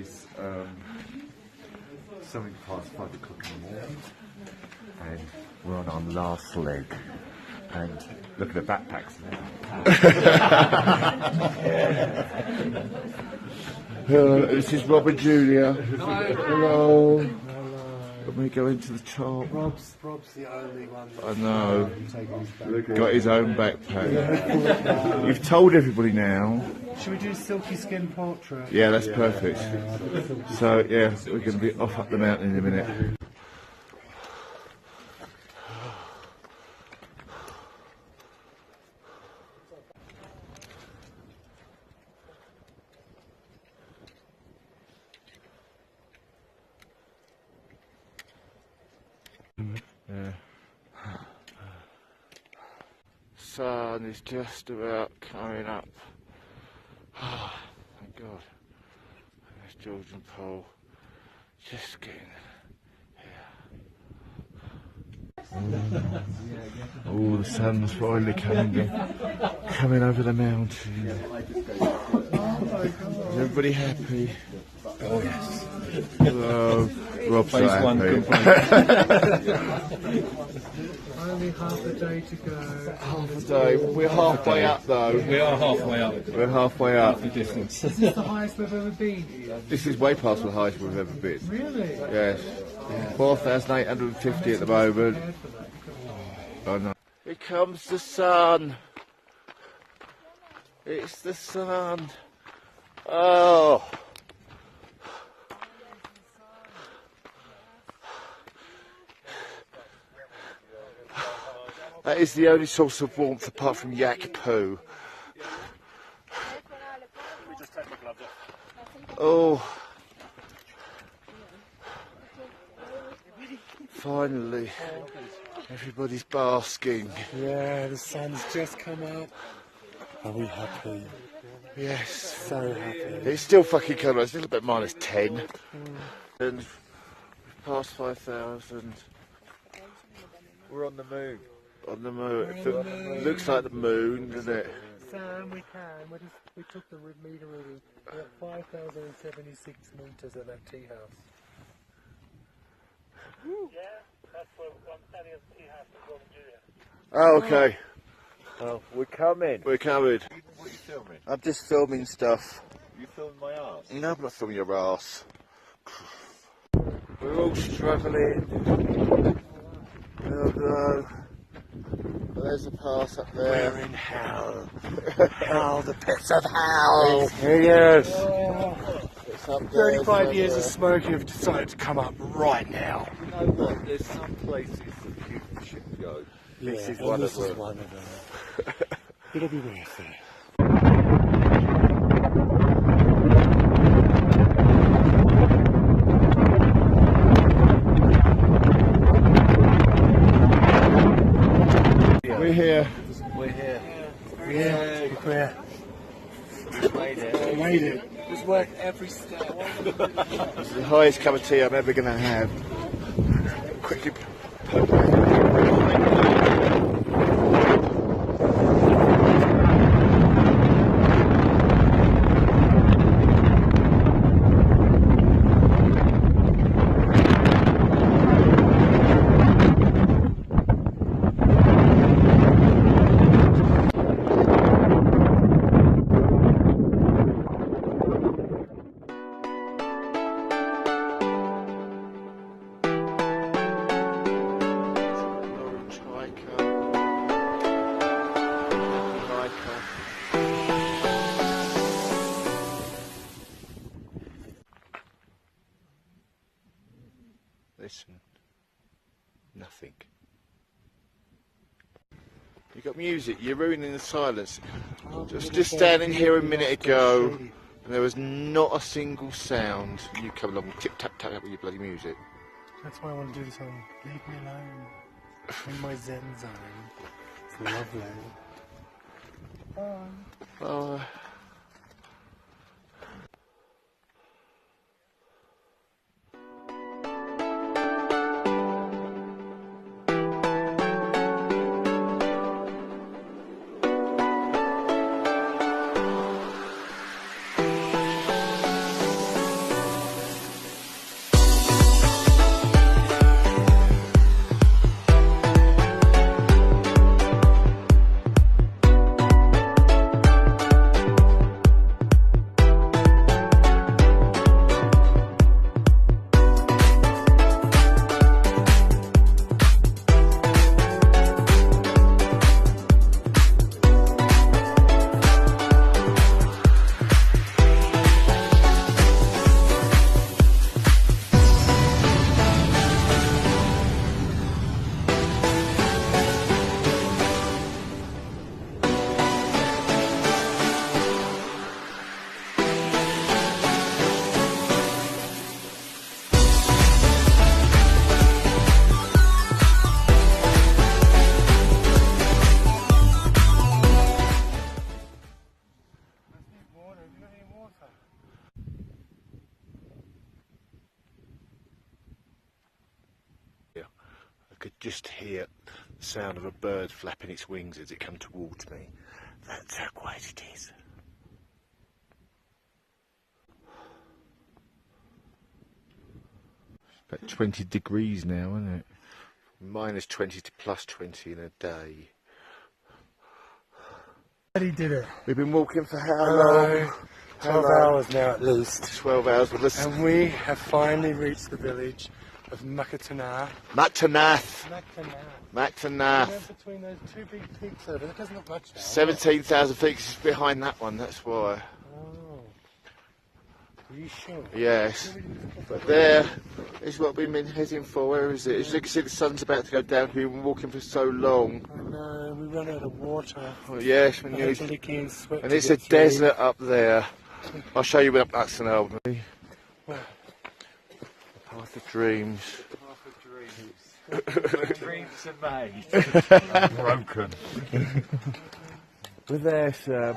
is something past 5 o'clock in the morning, and we're on our last leg. And look at the backpacks now. This is Rob and Julia. Hello. Let me go into the top. Rob's the only one. I know. Got his own backpack. You've told everybody now. Should we do silky skin portrait? Yeah, that's perfect. So yeah, we're going to be off up the mountain in a minute. Sun is just about coming up. Oh, thank God. There's Georgian Pole. Just getting here. Oh, the sun's finally coming over the mountain. Is everybody happy? Oh yes. Hello. Rob's so happy. Only half a day to go. Half a day. We're halfway up though. We are halfway up. We're halfway up. The distance. Is this the highest we've ever been? This is way past the highest we've ever been. Really? Yes. 4,850 at the moment. Oh no. Here comes the sun. It's the sun. Oh. That is the only source of warmth apart from yak poo. Oh. Finally, everybody's basking. Yeah, the sun's just come up. Are we happy? Yes. So happy. It's still fucking cold. It's a little bit minus 10. And we've passed 5,000. We're on the moon. On the moon. It looks like the moon, doesn't it? Sam, we can. We took the meter reading. We're at 5,076 metres at that tea house. Yeah, that's where I'm standing at the tea house in Rob and Julia. Oh, okay. Oh, we're coming. We're coming. What are you filming? I'm just filming stuff. You filmed my ass. No, I'm not filming your ass. We're all struggling. Oh no. There's a pass up there. We're in hell. Hell, the pits of hell. Yes. It's up there. 35 years of smoking have decided to come up right now. You know what? There's some places that you should go. This is one this of is them. one of them. It'll be worth it. We're here. We're here. Yeah, We've made it. we made it. It's worth every step. This is the highest cup of tea I'm ever going to have. Quickly poke Listen. Nothing. You got music, you're ruining the silence. Just standing here a minute ago, and there was not a single sound. You come along tip tap tap with your bloody music. That's why I want to do this one. Leave me alone. In my zen zone. It's lovely. Bye. Oh. just hear the sound of a bird flapping its wings as it comes towards me. That's how quiet it is. About 20 degrees now, isn't it? Minus 20 to plus 20 in a day. He did it. We've been walking for how long? 12 hours now at least. 12 hours with us. And we have finally reached the village of Makatana. Matanath. Matanath. Between those two big peaks over there, it doesn't look much now. 17,000 feet is behind that one, that's why. Oh. Are you sure? Yes. But there is what we've been heading for. Where is it? As you can see, the sun's about to go down. We've been walking for so long. Oh no, we run out of water. Oh, yes, we I need. had to lick in sweat And to it's a get through. desert up there. I'll show you up that's an old me. Path of dreams. Dreams are made. Broken. We're there, Sam.